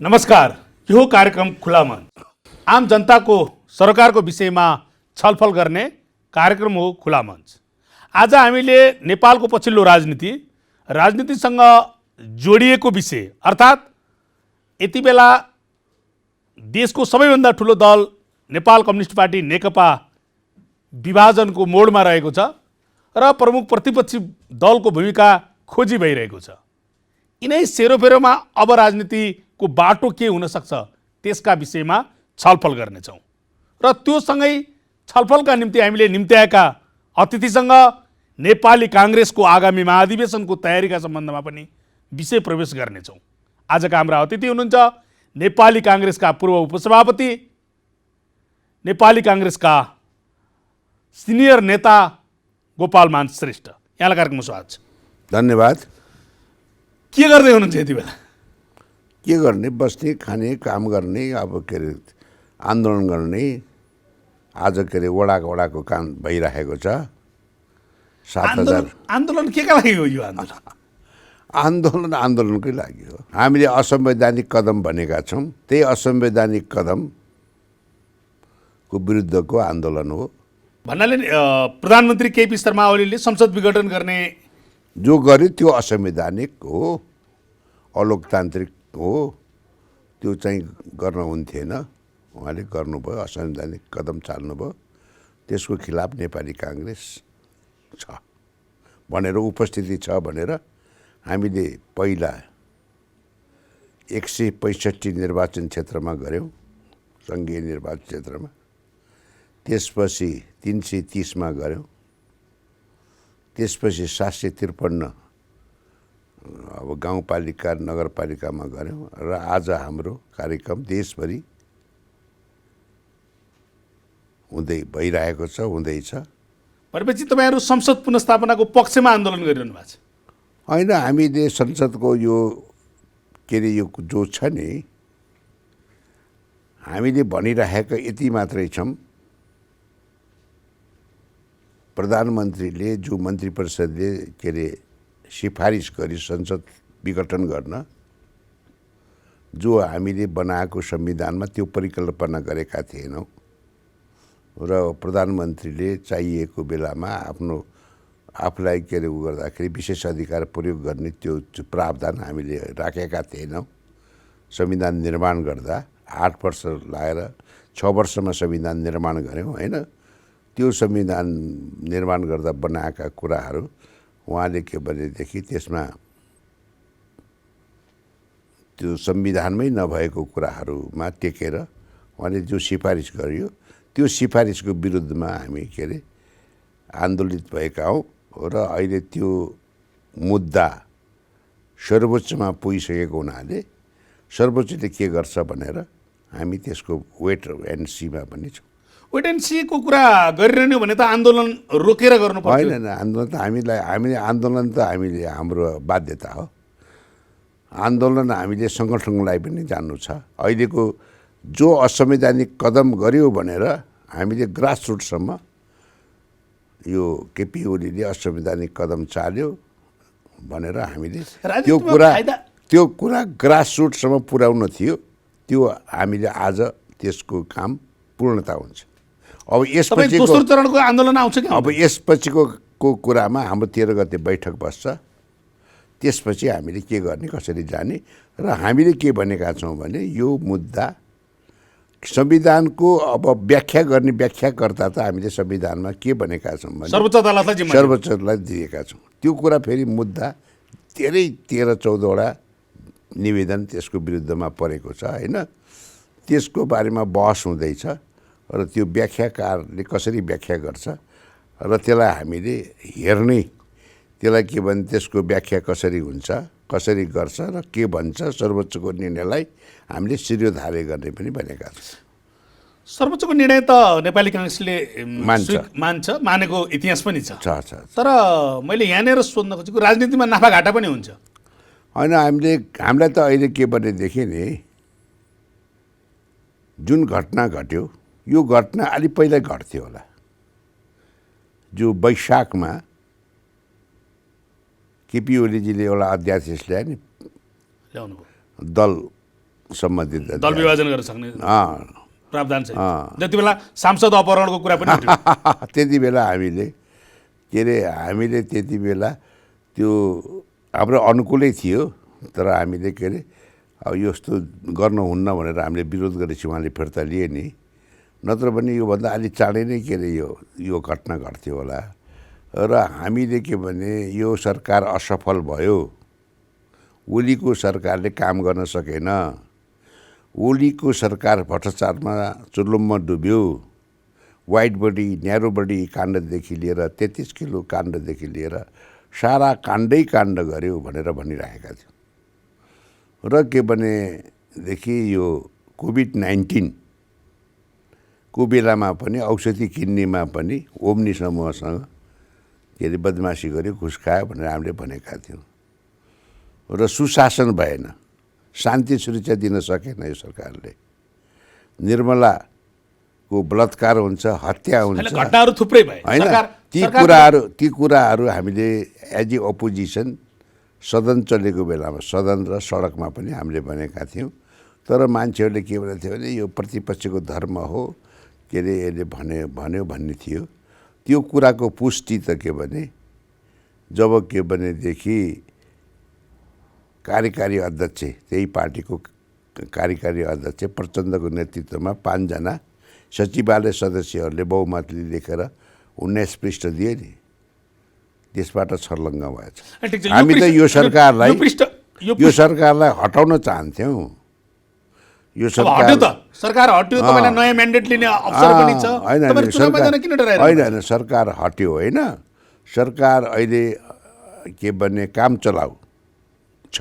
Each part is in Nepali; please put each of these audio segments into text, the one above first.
नमस्कार, यो कार्यक्रम खुला मन आम जनताको सरकारको विषयमा छलफल गर्ने कार्यक्रम हो खुला मञ्च। आज हामीले नेपालको पछिल्लो राजनीतिसँग जोडिएको विषय अर्थात् यति बेला देशको सबैभन्दा ठुलो दल नेपाल कम्युनिस्ट पार्टी नेकपा विभाजनको मोडमा रहेको छ र प्रमुख प्रतिपक्षी दलको भूमिका खोजी भइरहेको छ। यिनै सेरोफेरोमा अब राजनीतिको बाटो के हुन सक्छ त्यसका विषयमा छलफल गर्नेछौँ र त्यो सँगै छलफलका निम्ति हामीले निम्त्याएका अतिथिसँग नेपाली काङ्ग्रेसको आगामी महाधिवेशनको तयारीका सम्बन्धमा पनि विषय प्रवेश गर्नेछौँ। आजका हाम्रा अतिथि हुनुहुन्छ नेपाली काङ्ग्रेसका पूर्व उपसभापति, नेपाली काङ्ग्रेसका सिनियर नेता गोपालमान श्रेष्ठ। यहाँलाई कार्यक्रममा स्वागत छ। धन्यवाद। के गर्दै हुनुहुन्छ यति बेला? के गर्ने, बस्ने, खाने, काम गर्ने, अब के अरे आन्दोलन गर्ने। आज के अरे वडाको काम भइरहेको छ। 7,000 आन्दोलन के का लागि हो यो आन्दोलन? आन्दोलनकै लागि हो। हामीले असंवैधानिक कदम भनेका छौँ। त्यही असंवैधानिक कदमको विरुद्धको आन्दोलन हो। भन्नाले प्रधानमन्त्री केपी शर्मा ओलीले संसद विघटन गर्ने जो गर्यो त्यो असंवैधानिक हो, अलोकतान्त्रिक हो। त्यो चाहिँ गर्न हुन्थेन। उहाँले गर्नुभयो, असंवैधानिक कदम चाल्नुभयो। त्यसको खिलाफ नेपाली काङ्ग्रेस छ भनेर, उपस्थिति छ भनेर हामीले पहिला 165 निर्वाचन क्षेत्रमा गऱ्यौँ, सङ्घीय निर्वाचन क्षेत्रमा। त्यसपछि 330 मा गऱ्यौँ। त्यसपछि 753 अब गाउँपालिका नगरपालिकामा गऱ्यौँ र आज हाम्रो कार्यक्रम देशभरि भइरहेको छ, हुँदैछ। भनेपछि तपाईँहरू संसद पुनर्स्थापनाको पक्षमा आन्दोलन गरिरहनु भएको छ? होइन, हामीले संसदको यो के अरे यो जो छ नि, हामीले भनिरहेका यति मात्रै छौँ। प्रधानमन्त्रीले जो मन्त्री परिषदले के अरे सिफारिस गरी संसद विघटन गर्न, जो हामीले बनाएको संविधानमा त्यो परिकल्पना गरेका थिएनौँ र प्रधानमन्त्रीले चाहिएको बेलामा आफूलाई के अरे उ गर्दाखेरि विशेष अधिकार प्रयोग गर्ने त्यो प्रावधान हामीले राखेका थिएनौँ। संविधान निर्माण गर्दा 8 वर्ष लागेर 6 वर्षमा संविधान निर्माण गऱ्यौँ, होइन? त्यो संविधान निर्माण गर्दा बनाएका कुराहरू उहाँले के भनेदेखि त्यसमा त्यो संविधानमै नभएको कुराहरूमा टेकेर उहाँले जो सिफारिस गरियो, त्यो सिफारिसको विरुद्धमा हामी के अरे आन्दोलित भएका हौँ र अहिले त्यो मुद्दा सर्वोच्चमा पुगिसकेको हुनाले सर्वोच्चले के गर्छ भनेर हामी त्यसको वेट एन्ड सीमा पनि छौँ। वेट एन्ड सीको कुरा गरिरहनु भने त आन्दोलन रोकेर गर्नुपर्छ। होइन, आन्दोलन त हामीले हाम्रो बाध्यता हो। आन्दोलन हामीले सङ्गठनलाई पनि जान्नु छ। अहिलेको जो असंवैधानिक कदम गर्यो भनेर हामीले ग्रासरुटसम्म यो केपी ओलीले असंवैधानिक कदम चाल्यो भनेर हामीले त्यो कुरा ग्रासरुटसम्म पुर्याउन थियो। त्यो हामीले आज त्यसको काम पूर्णता हुन्छ। अब यसपछि दोस्रो चरणको आन्दोलन आउँछ कि? अब यसपछिको कुरामा हाम्रो 13 गते बैठक बस्छ। त्यसपछि हामीले के गर्ने, कसरी जाने, र हामीले के भनेका छौँ भने यो मुद्दा संविधानको अब व्याख्या गर्ने व्याख्याकर्ता त हामीले संविधानमा के भनेका छौँ भने सर्वोच्चलाई दिएका छौँ। त्यो कुरा फेरि मुद्दा धेरै 13-14वटा निवेदन त्यसको विरुद्धमा परेको छ, होइन? त्यसको बारेमा बहस हुँदैछ र त्यो व्याख्याकारले कसरी व्याख्या गर्छ र त्यसलाई हामीले हेर्ने, त्यसलाई के भने त्यसको व्याख्या कसरी हुन्छ, कसरी गर्छ र के भन्छ, सर्वोच्चको निर्णयलाई हामीले शिरोधार्य गर्ने पनि भनेका छौँ। सर्वोच्चको निर्णय त नेपाली काङ्ग्रेसले मानेको इतिहास पनि छ। तर मैले यहाँनिर सोध्न खोजेको, राजनीतिमा नाफाघाटा पनि हुन्छ? होइन, हामीलाई त अहिले के भनेदेखि नि, जुन घटना घट्यो यो घटना अलि पहिला घट्थ्यो होला। जो वैशाखमा केपी ओलीजीले एउटा अध्यादेश ल्याए नि, दल सम्बन्धित दल विभाजन गर्न सक्ने प्रावधान छ अँ। त्यति बेला सांसद अपहरणको कुरा पनि उठ्यो। त्यति बेला हामीले त्यति बेला त्यो हाम्रो अनुकूलै थियो, तर हामीले के अरे अब यस्तो गर्नुहुन्न भनेर हामीले विरोध गरेपछि उहाँले फिर्ता लिए नि, नत्र पनि योभन्दा अलिक चाँडै नै के अरे यो घटना घट्थ्यो होला। र हामीले के भने यो सरकार असफल भयो, ओलीको सरकारले काम गर्न सकेन, ओलीको सरकार भ्रष्टाचारमा चुर्लुममा डुब्यो, वाइड बडी न्यारो बडी काण्डदेखि लिएर 33 किलो काण्डदेखि लिएर सारा काण्डै काण्ड गर्यो भनेर भनिरहेका थियौँ। र के भनेदेखि यो कोभिड-19 को बेलामा पनि औषधि किन्नेमा पनि ओम्नी समूहसँग के अरे बदमासी गर्यो, घुस खायो भनेर हामीले भनेका थियौँ। र सुशासन भएन, शान्ति सुरक्षा दिन सकेन यो सरकारले। निर्मलाको बलात्कार हुन्छ, हत्या हुन्छ, घटनाहरू थुप्रै भए होइन। ती कुराहरू हामीले एज ए अपोजिसन सदन चलेको बेलामा सदन र सडकमा पनि हामीले भनेका थियौँ। तर मान्छेहरूले के भनेको थियो भने यो प्रतिपक्षको धर्म हो, के अरे यसले भन्यो भन्ने थियो। त्यो कुराको पुष्टि त के भने जब के भनेदेखि कार्यकारी अध्यक्ष, त्यही पार्टीको कार्यकारी अध्यक्ष प्रचण्डको नेतृत्वमा 5 जना सचिवालय सदस्यहरूले बहुमतले लेखेर 19 पृष्ठ दिए नि, त्यसबाट छर्लङ्ग भएछ। हामी त यो सरकारलाई हटाउन चाहन्थ्यौँ। यो सरकार हट्यो, तपाईलाई नयाँ म्यान्डेट लिने अवसर पनि छ, तपाईहरु चुनाव मैदानमा किन डराइरहनु? होइन, सरकार हट्यो होइन, सरकार अहिले के भन्ने काम चलाउ छ।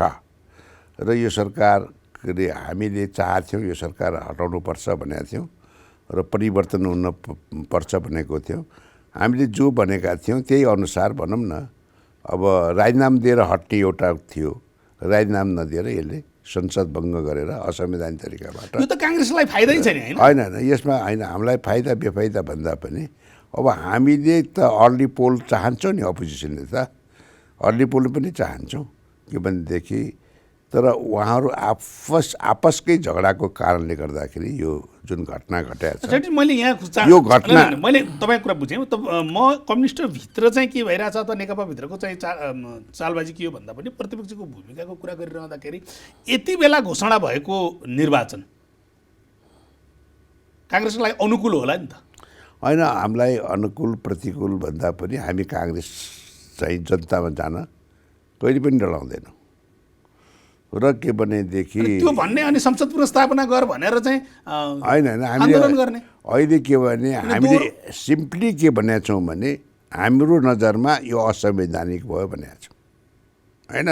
र यो सरकारले हामीले चाहेथ्यौँ यो सरकार हटाउनुपर्छ भनेका थियौँ र परिवर्तन हुन पर्छ भनेको थियौँ। हामीले जो भनेका थियौँ त्यही अनुसार भनौँ न। अब राजीनामा दिएर हट्ने एउटा थियो, राजीनामा नदिएर यसले संसद भङ्ग गरेर असंवैधानिक तरिकाबाट। यो त कांग्रेसलाई फाइदै छैन हैन? होइन, यसमा होइन, हामीलाई फाइदा बेफाइदा भन्दा पनि अब हामीले त अर्ली पोल चाहन्छौँ नि, अपोजिसनले त अर्ली पोल पनि चाहन्छौँ के भनेदेखि। तर उहाँहरू आपसकै झगडाको कारणले गर्दाखेरि यो जुन घटना घटेको छ, मैले यहाँ यो घटना मैले तपाईँको कुरा बुझेँ। म कम्युनिस्टभित्र चाहिँ के भइरहेछ त नेकपा भित्रको चाहिँ चालबाजी के हो भन्दा पनि प्रतिपक्षको भूमिकाको कुरा गरिरहँदाखेरि यति बेला घोषणा भएको निर्वाचन काङ्ग्रेसलाई अनुकूल होला नि त? होइन, हामीलाई अनुकूल प्रतिकूल भन्दा पनि हामी काङ्ग्रेस चाहिँ जनतामा जान कहिले पनि डराउँदैनौँ। र के भनेदेखि त्यो भन्ने अनि संसद पुनर्स्थापना गर भनेर चाहिँ होइन, आन्दोलन गर्ने अहिले के भने हामीले सिम्पली के भनेका छौँ भने हाम्रो नजरमा यो असंवैधानिक भयो भनेका छौँ होइन।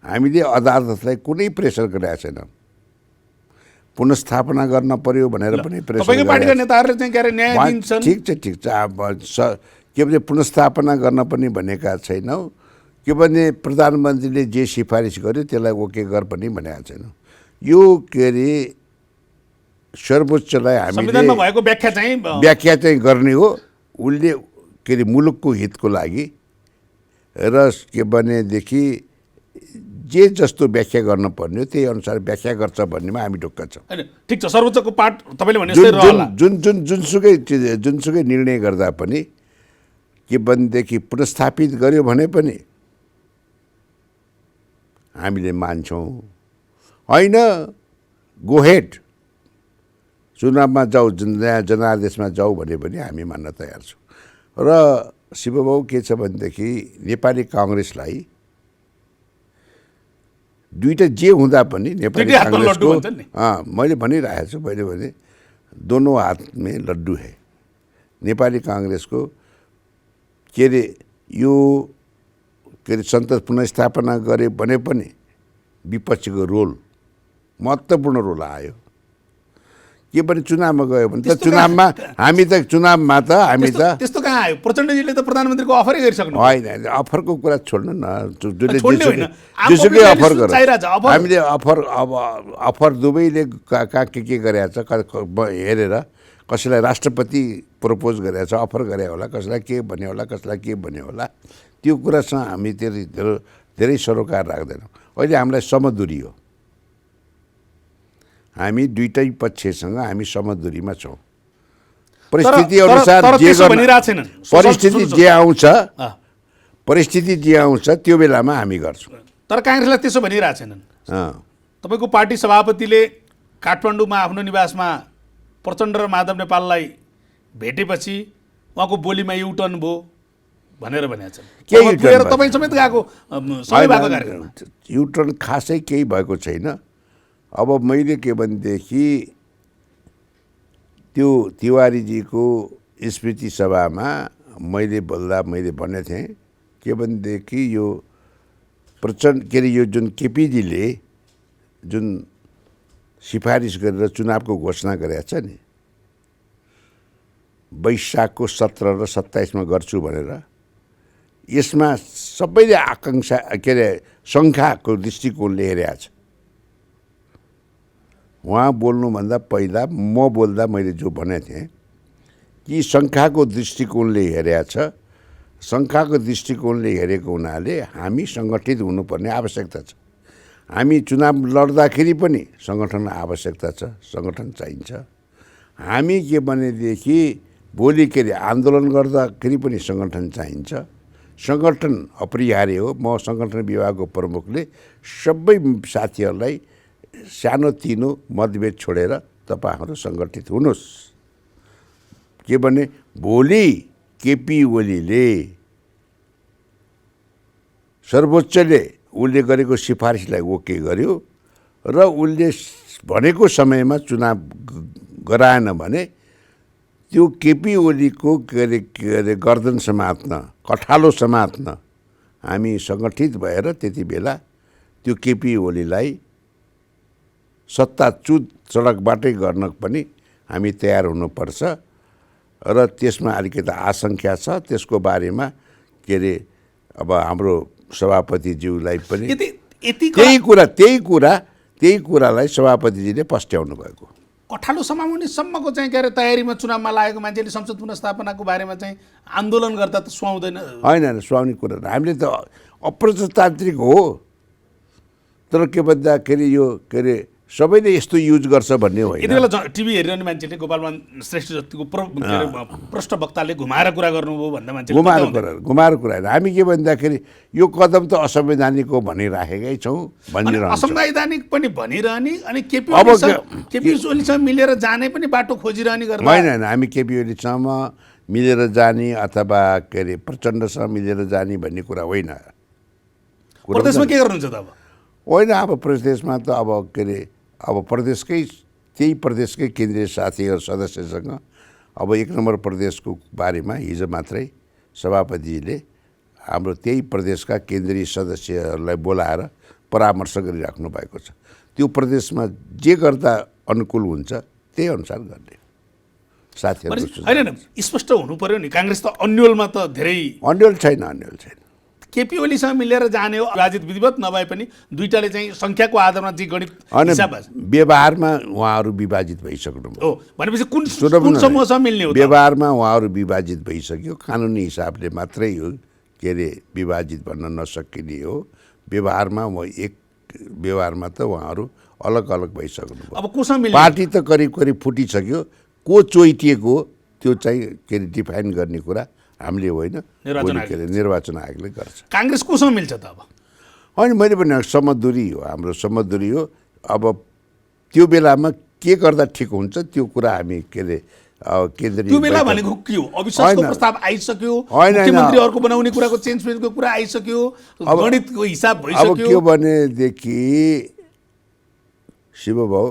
हामीले अदालतलाई कुनै प्रेसर गरेका छैनौँ, पुनर्स्थापना गर्न पर्यो भनेर पनि प्रेसर। तपाईँको पार्टीका नेताहरूले चाहिँ के अरे न्याय दिन्छन्? ठिक छ। अब के भने पुनर्स्थापना गर्न पनि भनेका छैनौँ, के भने प्रधानमन्त्रीले जे सिफारिस गर्यो त्यसलाई ओके गर पनि भनेका छैनौँ। यो के अरे सर्वोच्चलाई हामीले संविधानमा भएको व्याख्या चाहिँ गर्ने हो। उसले के अरे मुलुकको हितको लागि र के भनेदेखि जे जस्तो व्याख्या गर्न पर्ने हो त्यही अनुसार व्याख्या गर्छ भन्नेमा हामी ढुक्क छौँ। ठिक छ, सर्वोच्चको पार्ट तपाईँले भने जस्तै रहला। जुनसुकै निर्णय गर्दा पनि के भनेदेखि पुनर्स्थापित गर्यो भने पनि हामीले मान्छौँ। होइन, गोहेड चुनावमा जाऊ, जनादेशमा जाऊ भने पनि हामी मान्न तयार छौँ। र शिवबाबु के छ भनेदेखि नेपाली काङ्ग्रेसलाई दुईटा जे हुँदा पनि नेपाली काङ्ग्रेसको मैले भनिरहेको छु, मैले भने दोनों हाथ में लड्डू है। नेपाली काङ्ग्रेसको के अरे यो के अरे संसद पुनर्स्थापना गरे भने पनि विपक्षीको रोल महत्त्वपूर्ण रोल आयो। के पनि चुनावमा गयो भने त चुनावमा हामी त त्यस्तो कहाँ आयो? प्रचण्डजीले त प्रधानमन्त्रीको अफरै गरिसक्नु। होइन, अफरको कुरा छोड्नु न, जुसुकै अफर गर। हामीले अफर दुवैले कहाँ के गरेछ हेरेर कसैलाई राष्ट्रपति प्रपोज गरेछ, अफर गरे होला, कसैलाई के भन्यो होला, कसैलाई के भन्यो होला, त्यो कुरासँग हामी धेरै सरोकार राख्दैनौँ। अहिले हामीलाई समदुरी हो, हामी दुईटै पक्षसँग हामी समदुरीमा छौँ। परिस्थिति अनुसार तर जे त्यसो गर्न भनिरहेको छैनन्। परिस्थिति जे आउँछ अँ। परिस्थिति जे आउँछ त्यो बेलामा हामी गर्छौँ। तर काङ्ग्रेसलाई त्यसो भनिरहेको छैनन्। तपाईँको पार्टी सभापतिले काठमाडौँमा आफ्नो निवासमा प्रचण्ड र माधव नेपाललाई भेटेपछि उहाँको बोलीमा युटर्न भयो भनेर भनेका छन्। के अब युटर्न पुगेर भयो? तपाईँ समेत गएको सँगै भएको कार्यक्रममा। युटर्न खासै केही भएको छैन। अब मैले के भनेदेखि त्यो तिवारीजीको स्मृति सभामा मैले बोल्दा मैले भनेको थिएँ के भनेदेखि यो प्रचण्ड के अरे यो जुन केपीजीले जुन सिफारिस गरेर चुनावको घोषणा गरेको छ नि, वैशाखको 17 र 27 गर्छु भनेर, यसमा सबैले आकाङ्क्षा के अरे सङ्ख्याको दृष्टिकोणले हेरेको छ। उहाँ बोल्नुभन्दा पहिला म बोल्दा मैले जो भनेको थिएँ कि सङ्ख्याको दृष्टिकोणले हेरेको छ। सङ्ख्याको दृष्टिकोणले हेरेको हुनाले हामी सङ्गठित हुनुपर्ने आवश्यकता छ। हामी चुनाव लड्दाखेरि पनि सङ्गठन आवश्यकता छ, सङ्गठन चाहिन्छ। हामी के भनेदेखि भोलि के अरे आन्दोलन गर्दाखेरि पनि सङ्गठन चाहिन्छ। सङ्गठन अपरिहार्य हो। म सङ्गठन विभागको प्रमुखले सबै साथीहरूलाई सानोतिनो मतभेद छोडेर तपाईँहरू सङ्गठित हुनुहोस्। के भने भोलि केपी ओलीले सर्वोच्चले उसले गरेको सिफारिसलाई ओके गर्यो र उसले भनेको समयमा चुनाव गराएन भने त्यो केपी ओलीको के अरे गर्दन समात्न, कठालो समात्न हामी सङ्गठित भएर त्यति बेला त्यो केपी ओलीलाई सत्ताच्युत सडकबाटै गर्न पनि हामी तयार हुनुपर्छ। र त्यसमा अलिकति आशंका छ। त्यसको बारेमा के अरे अब हाम्रो सभापतिज्यूलाई पनि त्यही कुरालाई सभापतिजीले पस्ट्याउनु भएको। कठालो समाउनेसम्मको चाहिँ के अरे तयारीमा चुनावमा लागेको मान्छेले संसद पुनर्स्थापनाको बारेमा चाहिँ आन्दोलन गर्दा त सुहाउँदैन। होइन सुहाउने कुरा हामीले त अप्रजातान्त्रिक हो। तर के भन्दाखेरि यो के अरे सबैले यस्तो युज गर्छ भन्ने होइन। यति बेला टिभी हेरिरहने मान्छेले गोपालमान श्रेष्ठ जतिको प्रष्ट वक्ताले घुमाएर कुरा गर्नुभयो भन्दा मान्छे घुमाएर कुरा होइन। हामी के भन्दाखेरि यो कदम त असंवैधानिक हो भनिराखेकै छौँ, भनिरहन्छौँ। असंवैधानिक पनि भनिरहने अनि केपी ओलीसँग मिलेर जाने पनि बाटो खोजिरहने गर्दा होइन। हामी केपी ओलीसँग मिलेर जाने अथवा के अरे प्रचण्डसँग मिलेर जाने भन्ने कुरा होइन। प्रदेशमा के गर्नुहुन्छ त अब? होइन, अब प्रदेशमा त अब के अरे अब त्यही प्रदेशकै केन्द्रीय साथीहरू सदस्यसँग अब 1 नम्बर प्रदेशको बारेमा हिजो मात्रै सभापतिजीले हाम्रो त्यही प्रदेशका केन्द्रीय सदस्यहरूलाई बोलाएर परामर्श गरिराख्नु भएको छ। त्यो प्रदेशमा जे गर्दा अनुकूल हुन्छ त्यही अनुसार गर्ने साथीहरू। होइन, स्पष्ट हुनु पर्यो नि। काङ्ग्रेस त अन्यलमा त धेरै अन्यल छैन। केपी ओलीसँग मिलेर जाने हो, विभाजित विधिवत नभए पनि दुईटाले चाहिँ सङ्ख्याको आधारमा चाहिँ गणित हिसाब व्यवहारमा उहाँहरू विभाजित भइसक्नु हो भनेपछि कुन समूहसँग मिल्ने हो? व्यवहारमा उहाँहरू विभाजित भइसक्यो। कानुनी हिसाबले मात्रै हो के अरे विभाजित भन्न नसकिने हो। व्यवहारमा त उहाँहरू अलग अलग भइसक्नु। अब कोसँग मिल्ने? पार्टी त करिब फुटिसक्यो। को चोइटिएको त्यो चाहिँ के अरे डिफाइन गर्ने कुरा हामीले होइन, निर्वाचन आयोगले गर्छ। काङ्ग्रेस कोसँग मिल्छ त अब? होइन, मैले भने समदुरी हो, हाम्रो समदुरी हो। अब त्यो बेलामा के गर्दा ठिक हुन्छ त्यो कुरा हामी के अरे केन्द्रीय त्यो बेला भनेको के हो? अविश्वासको प्रस्ताव आइसक्यो, मुख्यमन्त्रीहरूको बनाउने कुराको चेन्जमेन्टको कुरा आइसक्यो, गणितको हिसाब भइसक्यो। अब के भनेदेखि शिवभाउ,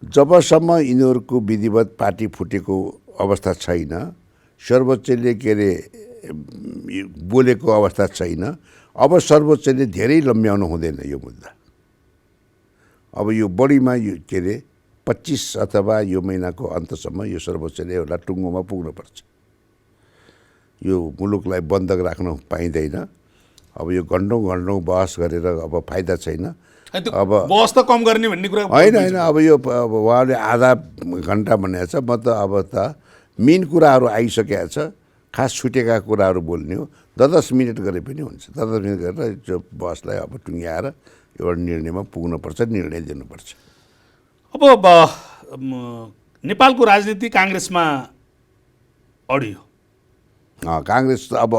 जबसम्म यिनीहरूको विधिवत पार्टी फुटेको अवस्था छैन, सर्वोच्चले के अरे बोलेको अवस्था छैन, अब सर्वोच्चले धेरै लम्ब्याउनु हुँदैन यो मुद्दा। अब यो बढीमा यो के अरे 25 अथवा यो महिनाको अन्तसम्म यो सर्वोच्चले एउटा टुङ्गोमा पुग्नुपर्छ। यो मुलुकलाई बन्धक राख्न पाइँदैन। अब यो घन्टौँ बहस गरेर अब फाइदा छैन। अब बहस त कम गर्ने भन्ने कुरा होइन। अब यो उहाँले आधा घन्टा भनेको छ। म त अब त मेन कुराहरू आइसकेको छ, खास छुटेका कुराहरू बोल्ने हो। 10 मिनट गरे पनि हुन्छ। 10 मिनट गरेर बहसलाई अब टुङ्ग्याएर एउटा निर्णयमा पुग्नुपर्छ, निर्णय दिनुपर्छ। अब नेपालको राजनीति काङ्ग्रेसमा अडियो। काङ्ग्रेस अब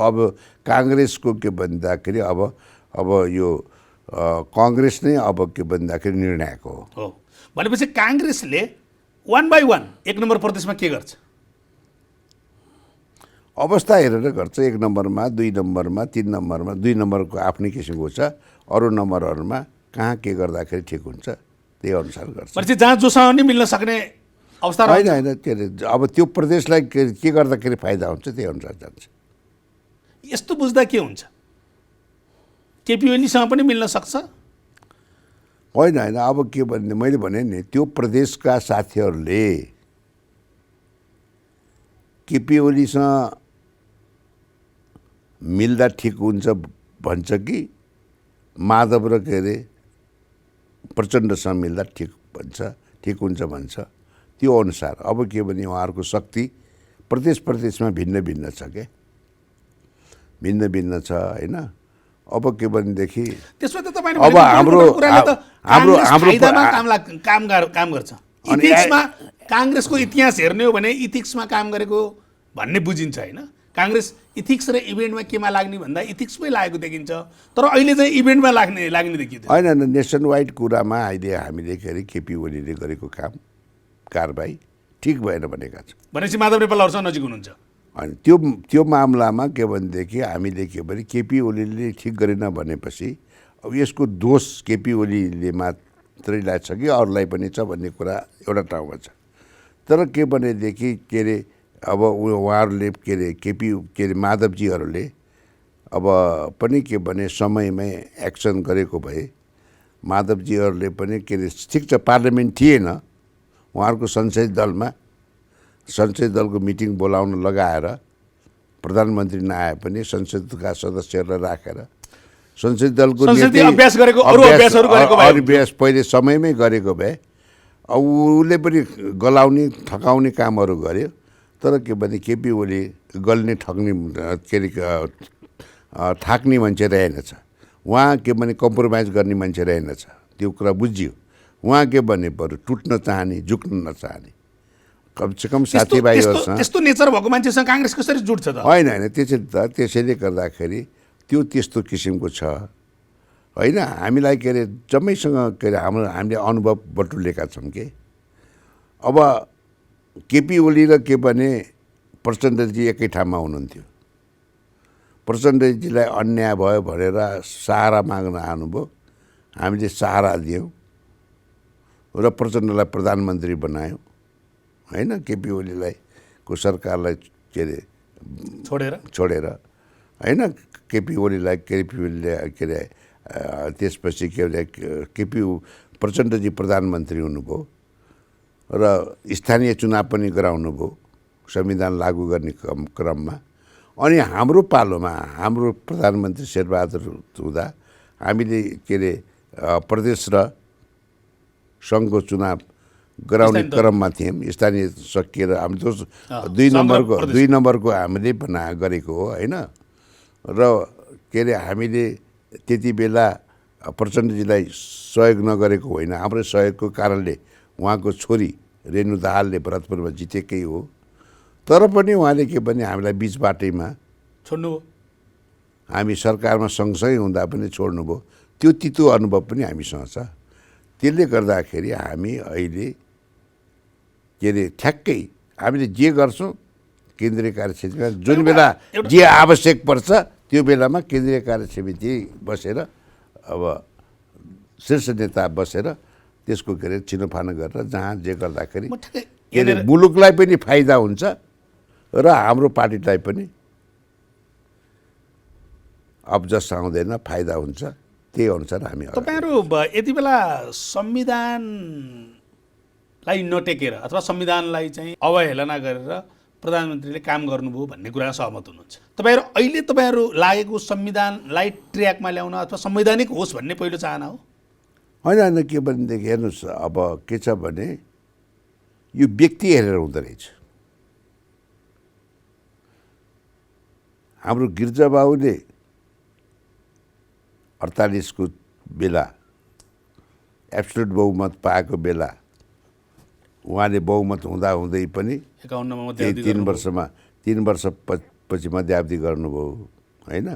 काङ्ग्रेसको के भन्दाखेरि अब यो कङ्ग्रेस नै अब के भन्दाखेरि निर्णायक हो। भनेपछि काङ्ग्रेसले 1 by 1 1 नम्बर प्रदेशमा के गर्छ? अवस्था हेरेर गर्छ। 1 नम्बरमा, 2 नम्बरमा, 3 नम्बरमा, 2 नम्बरको आफ्नै किसिमको छ, अरू नम्बरहरूमा कहाँ के गर्दाखेरि ठिक हुन्छ त्यही अनुसार गर्छ। भनेपछि जहाँ जोसँग नि मिल्न सक्ने अवस्था होइन होइन के अरे अब त्यो प्रदेशलाई के गर्दाखेरि फाइदा हुन्छ त्यही अनुसार जान्छ। यस्तो बुझ्दा के हुन्छ? केपी ओलीसँग पनि मिल्न सक्छ? होइन होइन अब के भन्ने मैले भने नि त्यो प्रदेशका साथीहरूले केपी ओलीसँग मिल्दा ठिक हुन्छ भन्छ कि माधव र के अरे प्रचण्डसँग मिल्दा ठिक भन्छ, ठिक हुन्छ भन्छ। त्यो अनुसार अब के भने उहाँहरूको शक्ति प्रदेश प्रदेशमा भिन्न भिन्न छ के, भिन्न भिन्न छ होइन। अब के भनेदेखि त्यसमा त तपाईले अब काम गर्छ। इथिक्समा काङ्ग्रेसको इतिहास हेर्ने हो भने इथिक्समा काम गरेको भन्ने बुझिन्छ होइन। काङ्ग्रेस इथिक्स र इभेन्टमा केमा लाग्ने भन्दा इथिक्समै लागेको देखिन्छ, तर अहिले चाहिँ इभेन्टमा लाग्ने देखिन्छ। होइन नेसन वाइड कुरामा अहिले हामीले के अरे केपी ओलीले गरेको काम कारबाही ठिक भएन भनेका छौँ। भनेपछि माधव नेपालहरूसँग नजिक हुनुहुन्छ? अनि त्यो मामलामा के भनेदेखि हामीले के भने केपी ओलीले ठिक गरेन भनेपछि अब यसको दोष केपी ओलीले मात्रैलाई छ कि अरूलाई पनि छ भन्ने कुरा एउटा ठाउँमा छ। तर के भनेदेखि के अरे अब उहाँहरूले के अरे के अरे माधवजीहरूले अब पनि के भने समयमै एक्सन गरेको भए माधवजीहरूले पनि के अरे ठिक छ पार्लियामेन्ट थिएन, उहाँहरूको संसदीय दलको मिटिङ बोलाउन लगाएर प्रधानमन्त्री नआए पनि संसदका सदस्यहरूलाई राखेर संसदीय दलको अभ्यास पहिले समयमै गरेको भए अब उसले पनि गलाउने ठकाउने कामहरू गर्यो। तर के भने केपी ओली गल्ने ठग्ने के अरे थाक्ने मान्छे रहेनछ। उहाँ के भने कम्प्रोमाइज गर्ने मान्छे रहेनछ, त्यो कुरा बुझियो। उहाँ के भने बरु टुट्न चाहने, झुक्न नचाहने, कमसेकम साथीभाइहरूसँग। त्यस्तो नेचर भएको मान्छेसँग काङ्ग्रेस कसरी जुट्छ त? होइन होइन त्यसैले गर्दाखेरि त्यो त्यस्तो किसिमको छ होइन। हामीलाई के अरे जम्मैसँग के अरे हामीले अनुभव बटुलेका छौँ कि अब केपी ओली र के भने प्रचण्डजी एकै ठाउँमा हुनुहुन्थ्यो। प्रचण्डजीलाई अन्याय भयो भनेर सहारा माग्न आउनुभयो, हामीले सहारा दियौँ र प्रचण्डलाई प्रधानमन्त्री बनायौँ होइन। केपी ओलीलाई को सरकारलाई के अरे छोडेर होइन। केपी ओलीलाई केपी ओलीले के अरे त्यसपछि के अरे प्रचण्डजी प्रधानमन्त्री हुनुभयो र स्थानीय चुनाव पनि गराउनु भयो संविधान लागू गर्ने क्रममा। अनि हाम्रो पालोमा हाम्रो प्रधानमन्त्री शेरबहादुर हुँदा हामीले के अरे प्रदेश र सङ्घको चुनाव गराउने क्रममा थियौँ। स्थानीय सकिएर हामी 2 नम्बरको हामीले गरेको हो होइन। र के अरे हामीले त्यति बेला प्रचण्डजीलाई सहयोग नगरेको होइन, हाम्रो सहयोगको कारणले उहाँको छोरी रेणु दाहालले भरतपुरमा जितेकै हो। तर पनि उहाँले के भने हामीलाई बिच बाटैमा छोड्नु, हामी सरकारमा सँगसँगै हुँदा पनि छोड्नुभयो। त्यो तितो अनुभव पनि हामीसँग छ। त्यसले गर्दाखेरि हामी अहिले के अरे ठ्याक्कै हामीले जे गर्छौँ केन्द्रीय कार्य समितिमा जुन बेला जे आवश्यक पर्छ त्यो बेलामा केन्द्रीय कार्य समिति बसेर अब शीर्ष नेता बसेर त्यसको के अरे छिनोफानो गरेर जहाँ जे गर्दाखेरि के अरे मुलुकलाई पनि फाइदा हुन्छ र हाम्रो पार्टीलाई पनि अब्जस आउँदैन, फाइदा हुन्छ। त्यही अनुसार हामी तपाईँहरू यति बेला संविधानलाई नटेकेर अथवा संविधानलाई चाहिँ अवहेलना गरेर प्रधानमन्त्रीले काम गर्नुभयो भन्ने कुरा सहमत हुनुहुन्छ? अहिले तपाईँहरू लागेको संविधानलाई ट्र्याकमा ल्याउन अथवा संवैधानिक होस् भन्ने पहिलो चाहना हो? होइन होइन के भनेदेखि हेर्नुहोस् अब के छ भने यो व्यक्ति हेरेर हुँदो रहेछ। हाम्रो गिर्जाबाबुले 48 को बेला एब्सोल्युट बहुमत पाएको बेला उहाँले बहुमत हुँदाहुँदै पनि 51 मा त्यही मध्यावधि 3 वर्षमा 3 वर्ष पछि मध्यावधि गर्नुभयो होइन।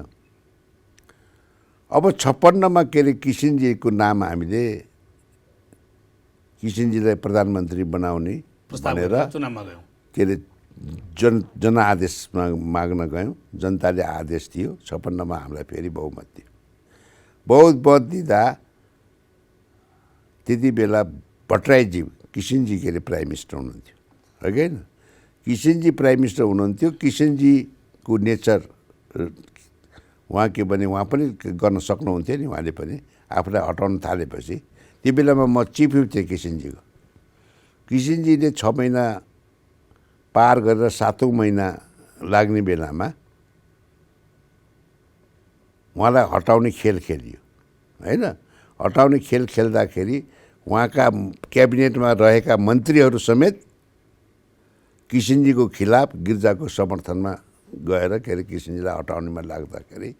अब 56 मा के अरे किसिनजीको नाम हामीले किसिनजीलाई प्रधानमन्त्री बनाउने प्रस्ताव भनेर गरेर चुनावमा गयौँ। के अरे जनआदेशमा माग्न गयौँ। जनताले आदेश दियो। 56 मा हामीलाई फेरि बहुमत दियो। बहुमत दिँदा त्यति बेला भट्टराईजी किसिनजी के अरे प्राइम मिनिस्टर हुनुहुन्थ्यो हो कि होइन। किसिनजी प्राइम मिनिस्टर हुनुहुन्थ्यो। किसिनजीको नेचर उहाँ के भने उहाँ पनि गर्न सक्नुहुन्थ्यो नि। उहाँले पनि आफूलाई हटाउन थालेपछि त्यो बेलामा म चिफ व्हिप थिएँ किसिनजीको। किसिनजीले 6 महिना पार गरेर 7औं महिना लाग्ने बेलामा उहाँलाई हटाउने खेल खेलियो होइन। हटाउने खेल खेल्दाखेरि उहाँका क्याबिनेटमा रहेका मन्त्रीहरू समेत किसिनजीको खिलाफ गिर्जाको समर्थनमा गएर के अरे किसिनजीलाई हटाउनेमा लाग्दाखेरि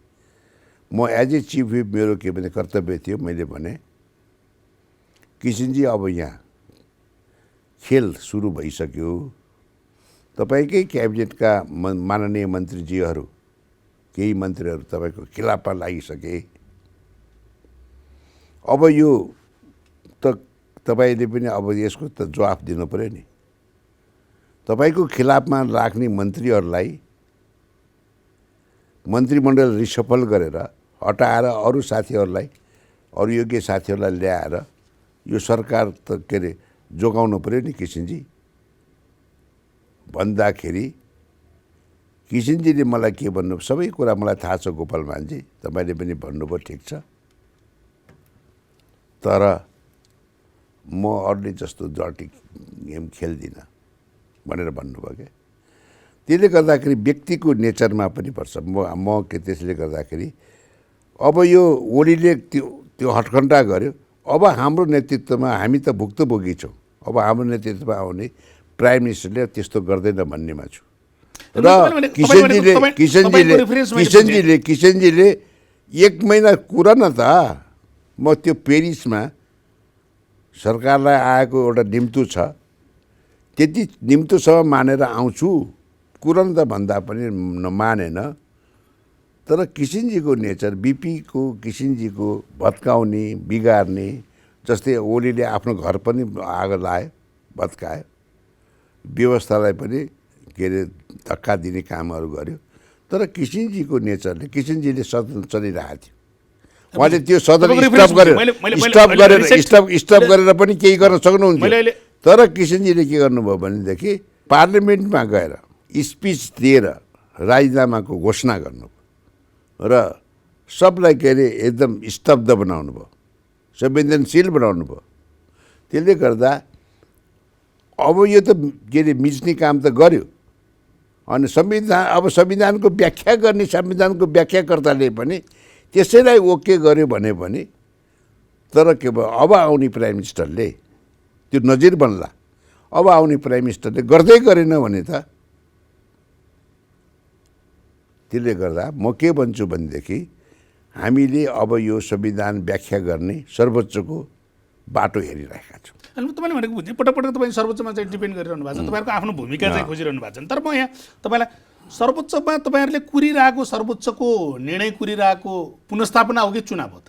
म एज ए चिफ व्हिप मेरो के भने कर्तव्य थियो। मैले भने किसिनजी अब यहाँ खेल सुरु भइसक्यो। तपाईँकै क्याबिनेटका माननीय मन्त्रीजीहरू केही मन्त्रीहरू तपाईँको खिलाफमा लागिसके। अब यो त तपाईँले पनि अब यसको त जवाफ दिनु पर्यो नि। तपाईँको खिलाफमा लाग्ने मन्त्रीहरूलाई मन्त्रीमण्डल रिसफल गरेर हटाएर अरू साथीहरूलाई अरू योग्य साथीहरूलाई ल्याएर यो सरकार त के अरे जोगाउनु पर्यो नि किसिनजी भन्दाखेरि किसिनजीले मलाई के भन्नु सबै कुरा मलाई थाहा छ गोपाल मानजी। तपाईँले पनि भन्नुभयो ठिक छ। तर म अरूले जस्तो डर्टी गेम खेल्दिनँ भनेर भन्नुभयो क्या। त्यसले गर्दाखेरि व्यक्तिको नेचरमा पनि पर्छ। म के त्यसले गर्दाखेरि अब यो ओलीले त्यो हटखण्डा गर्यो। अब हाम्रो नेतृत्वमा हामी त भुक्तभोगी छौँ। अब हाम्रो नेतृत्वमा आउने प्राइम मिनिस्टरले त्यस्तो गर्दैन भन्नेमा छु। र किसनजीले 1 महिना कुरा न त म त्यो पेरिसमा सरकारलाई आएको एउटा निम्तो छ त्यति निम्तोसम्म मानेर आउँछु कुरा न त भन्दा पनि मानेन। तर किसिनजीको नेचर बिपीको किसिनजीको भत्काउने बिगार्ने जस्तै ओलीले आफ्नो घर पनि आगो लायो भत्कायो व्यवस्थालाई पनि के अरे धक्का दिने कामहरू गर्यो। तर किसिनजीको नेचरले किसिनजीले सदन चलिरहेको थियो। उहाँले त्यो सदन स्टप गरेर पनि केही गर्न सक्नुहुन्थ्यो। तर किसिनजीले के गर्नुभयो भनेदेखि पार्लियामेन्टमा गएर स्पिच दिएर राजीनामाको घोषणा गर्नुभयो र सबलाई के अरे एकदम स्तब्ध बनाउनु भयो संवेदनशील बनाउनु भयो। त्यसले गर्दा अब यो त के अरे मिच्ने काम त गर्यो। अनि संविधानको व्याख्या गर्ने संविधानको व्याख्याकर्ताले पनि त्यसैलाई ओके गर्यो भने पनि तर के भयो अब आउने प्राइम मिनिस्टरले त्यो नजिर बन्ला। अब आउने प्राइम मिनिस्टरले गर्दै गरेन भने त त्यसले गर्दा म के भन्छु भनेदेखि हामीले अब यो संविधान व्याख्या गर्ने सर्वोच्चको बाटो हेरिरहेका छौँ। अनि तपाईँले भनेको बुझेँ पटक पटक तपाईँ सर्वोच्चमा चाहिँ डिपेन्ड गरिरहनु भएको छ। तपाईँहरूको आफ्नो भूमिका चाहिँ खोजिरहनु भएको छ। तर म यहाँ तपाईँलाई सर्वोच्चमा तपाईँहरूले कुरिरहेको सर्वोच्चको निर्णय कुरिरहेको पुनस्थापना हो कि चुनाव हो त?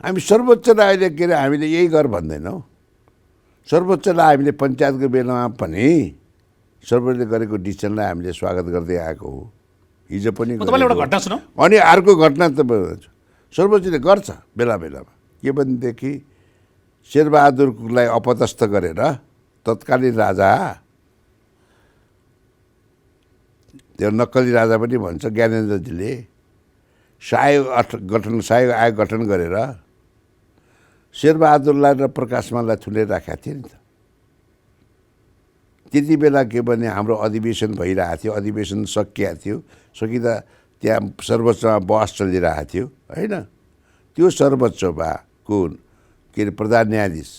हामी सर्वोच्चलाई अहिले के अरे हामीले यही गर भन्दैनौँ। सर्वोच्चलाई हामीले पञ्चायतको बेलामा पनि सर्वोच्चले गरेको डिसिसनलाई हामीले स्वागत गर्दै आएको हो। हिजो पनि तपाईँलाई एउटा घटना सुनाऊ। अनि अर्को घटना त सर्वोच्चले गर्छ बेला बेलामा के भनेदेखि शेरबहादुरलाई अपदस्थ गरेर तत्कालीन राजा त्यो नक्कली राजा पनि भन्छ ज्ञानेन्द्रजीले सहायक आयोग गठन गरेर शेरबहादुरलाई र प्रकाशमानलाई थुनेर राखेका थिए नि त। त्यति बेला के भने हाम्रो अधिवेशन भइरहेको थियो। अधिवेशन सकिएको थियो। सकिँदा त्यहाँ सर्वोच्चमा बहस चलिरहेको थियो होइन। त्यो सर्वोच्चको के अरे प्रधान न्यायाधीश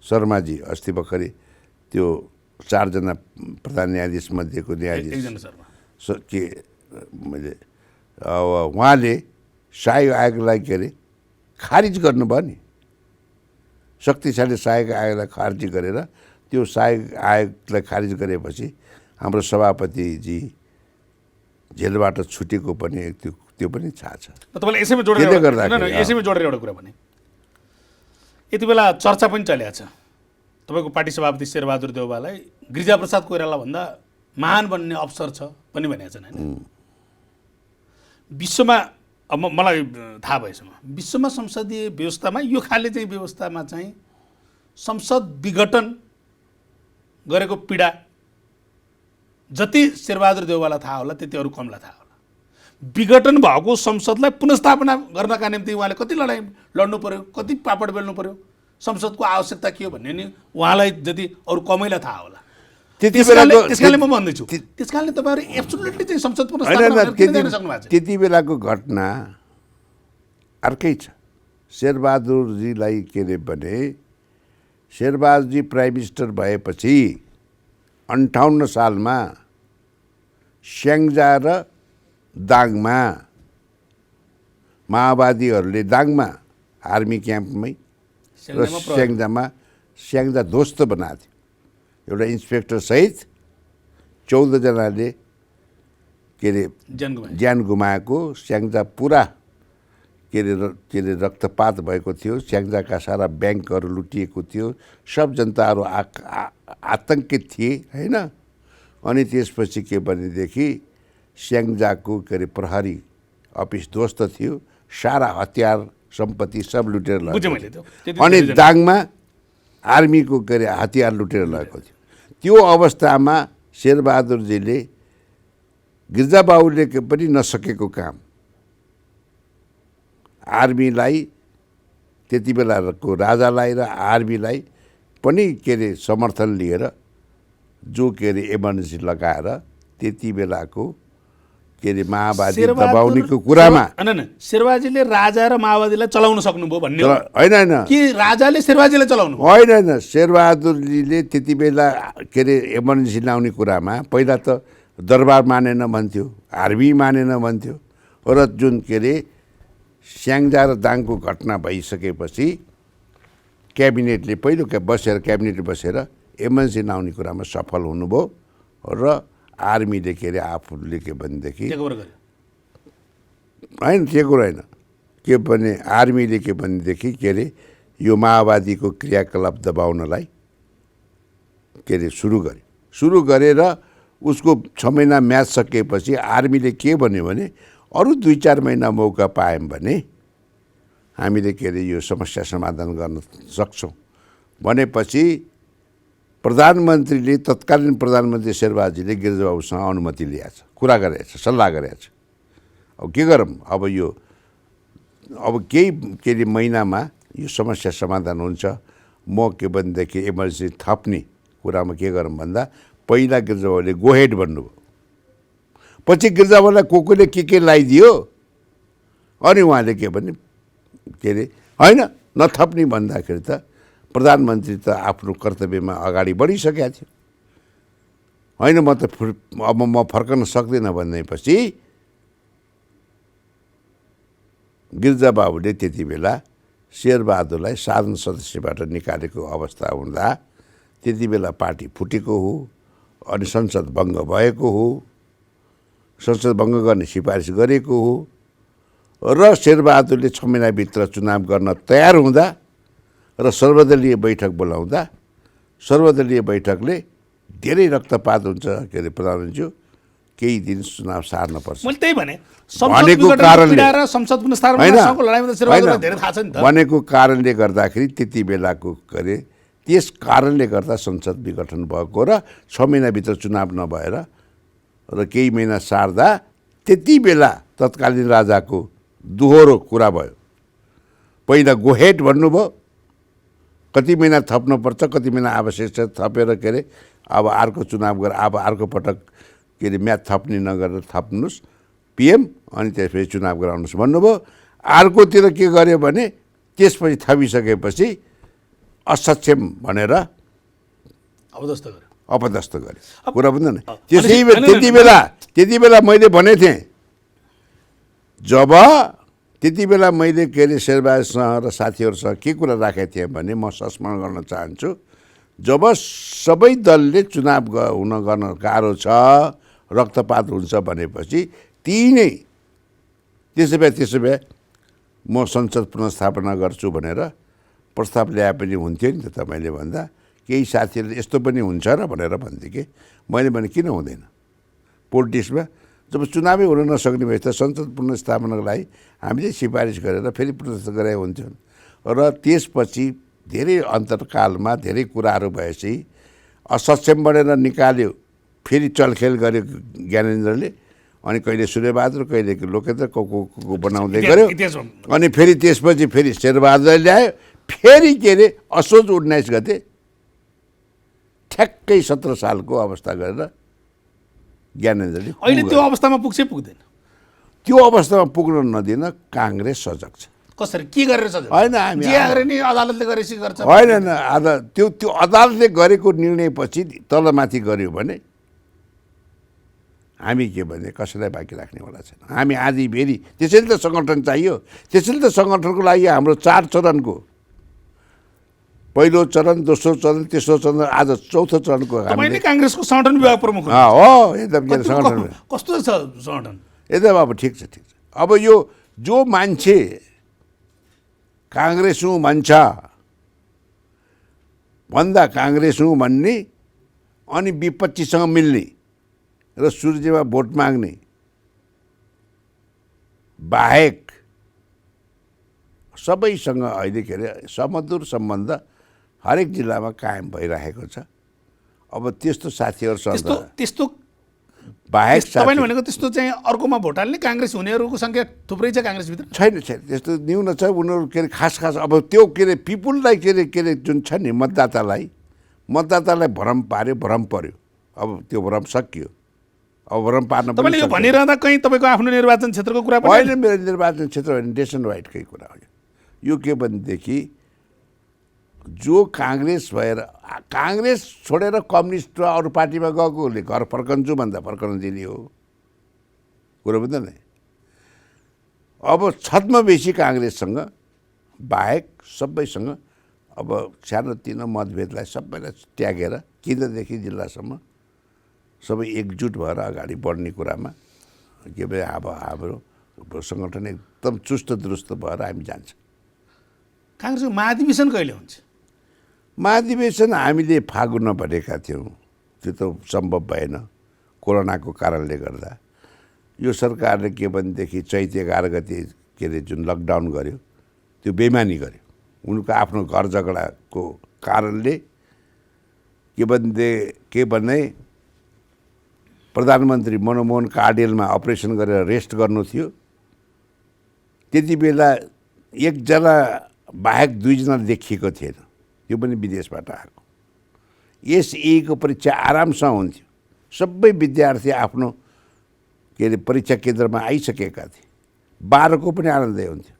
शर्माजी अस्ति भर्खरै त्यो 4 जना प्रधान न्यायाधीश मध्येको न्यायाधीश के मैले उहाँले सहायक आयोगलाई के अरे खारिज गर्नुभयो नि। शक्तिशाली सहायक आयोगलाई खारिज गरेर त्यो सहायक आयोगलाई खारिज गरेपछि हाम्रो सभापतिजी जेलबाट छुटेको पनि त्यो पनि थाहा छ। तपाईँलाई यसैमा जोडेर एउटा कुरा भने यति बेला चर्चा पनि चलेको छ तपाईँको पार्टी सभापति शेरबहादुर देउवालाई गिरिजाप्रसाद कोइराला भन्दा महान बन्ने अवसर छ पनि भनेको छन् होइन। विश्वमा अब मलाई थाहा भएसम्म विश्वमा संसदीय व्यवस्थामा यो खाले चाहिँ व्यवस्थामा चाहिँ संसद विघटन गरेको पीडा जति शेरबहादुर देउवालाई थाहा होला त्यति अरू कमलाई थाहा होला। विघटन भएको संसदलाई पुनर्स्थापना गर्नका निम्ति उहाँले कति लडाइँ लड्नु पर्यो, कति पापड बेल्नु पर्यो, संसदको आवश्यकता के हो भन्ने नि उहाँलाई जति अरू कमैलाई थाहा होला। त्यसकारणले म भन्दैछु त्यसकारणले तपाईँहरू एब्सोल्युटली चाहिँ संसद पुनर्स्थापना गर्न सक्नुभएको छ। त्यति बेलाको घटना अर्कै छ। शेरबहादुरजीलाई के अरे भने शेरबहादुरजी प्राइम मिनिस्टर भएपछि 58 सालमा स्याङ्जा र दाङमा माओवादीहरूले दाङमा आर्मी क्याम्पमै र स्याङ्जा ध्वस्त बनाएको थियो। एउटा इन्सपेक्टर सहित 14 जनाले के अरे ज्यान गुमाएको, स्याङ्जा पुरा के अरे रक्तपात भएको थियो, स्याङ्जाका सारा ब्याङ्कहरू लुटिएको थियो, सब जनताहरू आतङ्कित थिए होइन। अनि त्यसपछि के भनेदेखि स्याङ्जाको के अरे प्रहरी अफिस ध्वस्त थियो, सारा हतियार सम्पत्ति सब लुटेर लगेको थियो। अनि दाङमा आर्मीको के अरे हतियार लुटेर लगेको थियो। त्यो अवस्थामा शेरबहादुरजीले गिरिजाबाबुले पनि नसकेको काम आर्मीलाई त्यति बेलाको राजालाई र आर्मीलाई पनि के अरे समर्थन लिएर जो के अरे इमर्जेन्सी लगाएर त्यति बेलाको के अरे माओवादी दबाउनेको कुरामा शेरबहादुरजीले राजा र माओवादीलाई चलाउन सक्नुभयो भन्ने होइन कि राजाले शेरबहादुरजीलाई चलाउनु होइन। शेरबहादुरजीले त्यति बेला के अरे इमर्जेन्सी ल्याउने कुरामा पहिला त दरबार मानेन भन्थ्यो, आर्मी मानेन भन्थ्यो र जुन के अरे स्याङ्जा र दाङको घटना भइसकेपछि क्याबिनेटले पहिलो क्याबिनेटले बसेर इमर्जेन्सी ल्याउने कुरामा सफल हुनुभयो र आर्मीले के अरे आफूले के भनेदेखि होइन त्यो कुरा होइन के भने आर्मीले के भनेदेखि के अरे यो माओवादीको क्रियाकलाप दबाउनलाई के अरे सुरु गरेर उसको 6 महिना म्याच सकेपछि आर्मीले के भन्यो भने अरू 2-4 महिना मौका पायौँ भने हामीले के अरे यो समस्या समाधान गर्न सक्छौँ भनेपछि प्रधानमन्त्रीले तत्कालीन प्रधानमन्त्री शेरबहादुरजीले गिरिजाबाबुसँग अनुमति लिएछ, कुरा गरेछ, सल्लाह गरेछ। अब के गरौँ, अब केही के अरे महिनामा यो समस्या समाधान हुन्छ, म के भनेदेखि इमर्जेन्सी थप्ने कुरामा के गरौँ भन्दा पहिला गिरिजाबाबुले गो हेड भन्नुभयो। पछि गिरिजाबाबुलाई कोले के लगाइदियो अनि उहाँले के भने के अरे होइन नथप्ने भन्दाखेरि त प्रधानमन्त्री त आफ्नो कर्तव्यमा अगाडि बढिसकेका थियो होइन। अब म फर्कन सक्दिनँ भनेपछि गिरिजाबाबुले त्यति बेला शेरबहादुरलाई साधारण सदस्यबाट निकालेको अवस्था हुँदा त्यति बेला पार्टी फुटेको हो अनि संसद भङ्ग भएको हो, संसद भङ्ग गर्ने सिफारिस गरेको हो र शेरबहादुरले 6 महिनाभित्र चुनाव गर्न तयार हुँदा र सर्वदलीय बैठक बोलाउँदा सर्वदलीय बैठकले धेरै रक्तपात हुन्छ के अरे प्रधानमन्त्री केही दिन चुनाव सार्न पर्छ भनेको कारणले गर्दाखेरि त्यति बेलाको के अरे त्यस कारणले गर्दा संसद विघटन भएको र 6 महिनाभित्र चुनाव नभएर र केही महिना सार्दा त्यति बेला तत्कालीन राजाको दोहोरो कुरा भयो। पहिला गोहेड भन्नुभयो, कति महिना थप्नुपर्छ, कति महिना आवश्यक छ थपेर के अरे अब अर्को चुनाव गरेर अब अर्को पटक के अरे म्याच थप्ने नगरेर थप्नुहोस् पिएम अनि त्यसपछि चुनाव गराउनुहोस् भन्नुभयो। अर्कोतिर के गर्यो भने त्यसपछि थपिसकेपछि असक्षम भनेर अपदस्थ गर्यो कुरा बुझ्दैन। त्यति बेला मैले भनेको थिएँ जब त्यति बेला मैले के अरे शेरबहादुरसँग र साथीहरूसँग के कुरा राखेको थिएँ भने म संस्मरण गर्न चाहन्छु, जब सबै दलले चुनाव गर्न गाह्रो छ, रक्तपात हुन्छ भनेपछि ती नै त्यसो भए म संसद पुनर्स्थापना गर्छु भनेर प्रस्ताव ल्याए पनि हुन्थ्यो नि त। तपाईँले भन्दा केही साथीहरूले यस्तो पनि हुन्छ र भनेर भन्थे कि मैले भने किन हुँदैन, पोलिटिक्समा जब चुनावै हुन नसक्ने भए त संसद पुनर्स्थापनाको लागि हामीले सिफारिस गरेर फेरि पुनर्स्थापना गरे हुन्थ्यो। र त्यसपछि धेरै अन्तर्कालमा धेरै कुराहरू भएपछि असक्षम बनेर निकाल्यो, फेरि चलखेल गर्यो ज्ञानेन्द्रले, अनि कहिले सूर्यबहादुर कहिले लोकेन्द्र को बनाउँदै गऱ्यो, अनि फेरि त्यसपछि फेरि शेरबहादुरले ल्यायो, फेरि के अरे असोज 19 गते ठ्याक्कै 17 सालको अवस्था गरेर ज्ञानेन्द्रले अहिले त्यो अवस्थामा पुग्छ पुग्दैन? त्यो अवस्थामा पुग्न नदिन काङ्ग्रेस सजग छ। कसरी के गरेर सजग? होइन हामी नि अदालतले गरेपछि गर्छ होइन त्यो अदालतले गरेको निर्णयपछि तलमाथि गर्यो भने हामी के भने कसैलाई बाँकी राख्नेवाला छैन। हामी आधी फेरि त्यसैले त सङ्गठन चाहियो। त्यसैले त सङ्गठनको लागि हाम्रो 4 चरणको, पहिलो चरण, दोस्रो चरण, तेस्रो चरण, आज चौथो चरणको हामीले काङ्ग्रेसको सङ्गठन विभाग प्रमुख हो। एकदम सङ्गठन कस्तो छ सङ्गठन एकदम। अब ठिक छ। अब यो जो मान्छे काङ्ग्रेस हुँ भन्छ भन्दा काङ्ग्रेस हुँ भन्ने अनि विपक्षीसँग मिल्ने र सूर्यमा भोट माग्ने बाहेक सबैसँग अहिले के अरे समधुर सम्बन्ध हरेक जिल्लामा कायम भइरहेको छ। अब त्यस्तो साथीहरूसँग त्यस्तो बाहेक तपाईँले भनेको त्यस्तो चाहिँ अर्कोमा भोट हाल्ने काङ्ग्रेस हुनेहरूको सङ्ख्या थुप्रै छ काङ्ग्रेसभित्र? छैन त्यस्तो न्यून छ। उनीहरू के अरे खास अब त्यो के अरे पिपुललाई के अरे जुन छ नि मतदातालाई भ्रम पार्यो, भ्रम पर्यो। अब त्यो भ्रम सकियो। अब भ्रम पार्न तपाईँले यो भनिरहँदा कहीँ तपाईँको आफ्नो निर्वाचन क्षेत्रको कुरा पनि होइन? मेरो निर्वाचन क्षेत्र होइन, नेसनवाइडकै कुरा हो यो। के भनेदेखि जो काङ्ग्रेस भएर काङ्ग्रेस छोडेर कम्युनिस्ट र अरू पार्टीमा गएकोले घर फर्कन्छु भन्दा फर्कन दिने हो कुरो बुझ्दैन। अब छद्म बेसी काङ्ग्रेससँग बाहेक सबैसँग अब सानोतिनो मतभेदलाई सबैलाई त्यागेर केन्द्रदेखि जिल्लासम्म सबै एकजुट भएर अगाडि बढ्ने कुरामा के भए अब हाम्रो सङ्गठन एकदम चुस्त दुरुस्त भएर हामी जान्छौँ। काङ्ग्रेसको महाधिवेशन कहिले हुन्छ? महाधिवेशन हामीले फागुनमा भनेका थियौँ, त्यो त सम्भव भएन कोरोनाको कारणले गर्दा। यो सरकारले के भनेदेखि चैत 11 गते के अरे जुन लकडाउन गर्यो त्यो बेइमानी गर्यो। उनको आफ्नो घर झगडाको कारणले के भने प्रधानमन्त्री मनमोहन कार्डेलमा अपरेसन गरेर रेस्ट गर्नु थियो। त्यति बेला एकजना बाहेक 2 जना देखिएको थिएन, त्यो पनि विदेशबाट आएको। एसएको परीक्षा आरामसँग हुन्थ्यो, सबै विद्यार्थी आफ्नो के अरे परीक्षा केन्द्रमा आइसकेका थिए, 12 को पनि आनन्दै हुन्थ्यो।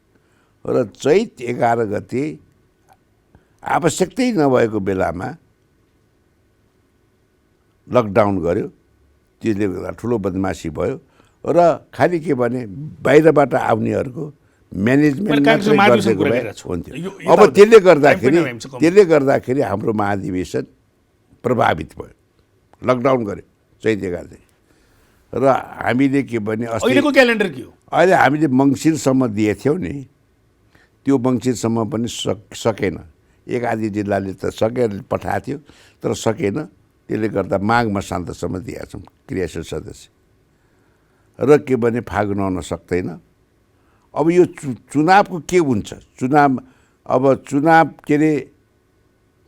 र चैत 11 गते आवश्यकतै नभएको बेलामा लकडाउन गर्यो। त्यसले गर्दा ठुलो बदमासी भयो र खालि के भने बाहिरबाट आउनेहरूको म्यानेजमेन्ट हुन्थ्यो। अब त्यसले गर्दाखेरि हाम्रो महाधिवेशन प्रभावित भयो, लकडाउन गर्यो चैत 11 गते। र हामीले के भने अहिलेको क्यालेन्डर के हो? अहिले हामीले मङ्सिरसम्म दिएथ्यौँ नि, त्यो मङ्सिरसम्म पनि सकेन। एक आधी जिल्लाले त सकेर पठाएको थियो तर सकेन। त्यसले गर्दा माघ मसान्तसम्म दिएका छौँ क्रियाशील सदस्य। र के भने फागुन आउन सक्दैन। अब यो चुनावको के हुन्छ? चुनाव के अरे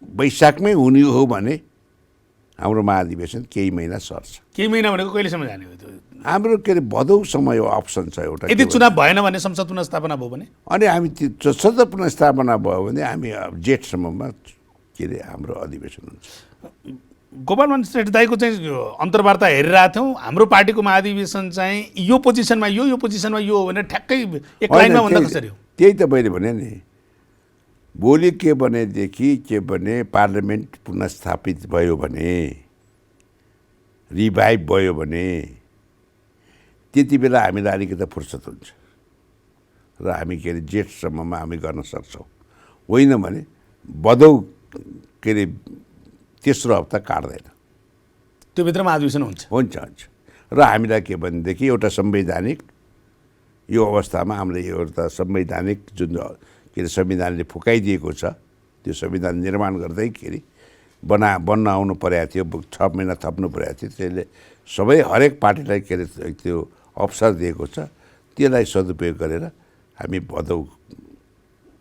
वैशाखमै हुने हो भने हाम्रो महाधिवेशन केही महिना सर्छ। केही महिना भनेको कहिलेसम्म जाने हो? हाम्रो के अरे भदौसम्म यो अप्सन छ एउटा। यदि चुनाव भएन भने संसद पुनर्स्थापना भयो भने अनि हामी संसद पुनर्स्थापना भयो भने हामी जेठसम्ममा के अरे हाम्रो अधिवेशन हुन्छ। गोपालमान श्रेष्ठ दाईको चाहिँ अन्तर्वार्ता हेरिरहेको थियौँ। हाम्रो पार्टीको महाधिवेशन चाहिँ यो पोजिसनमा यो पोजिसनमा यो हो भने ठ्याक्कै एक लाइनमा भन्दा कसरी हो? त्यही त मैले भने नि, भोलि के भनेदेखि पार्लियामेन्ट पुनर्स्थापित भयो भने, रिभाइभ भयो भने त्यति बेला हामीलाई अलिकति फुर्सद हुन्छ। र हामी के अरे जेठसम्ममा हामी गर्न सक्छौँ, होइन भने भदौ के अरे तेस्रो हप्ता काट्दैन, त्यो भित्रमा अधिवेशन हुन्छ। हुन्छ र हामीलाई के भनेदेखि एउटा संवैधानिक यो अवस्थामा हामीले एउटा संवैधानिक जुन के अरे संविधानले फुकाइदिएको छ त्यो संविधान निर्माण गर्दैखेरि बन्न आउनु परेको थियो, 6 महिना थप्नु परेको थियो, त्यसले सबै हरेक पार्टीलाई के अरे त्यो अवसर दिएको छ, त्यसलाई सदुपयोग गरेर हामी भदौ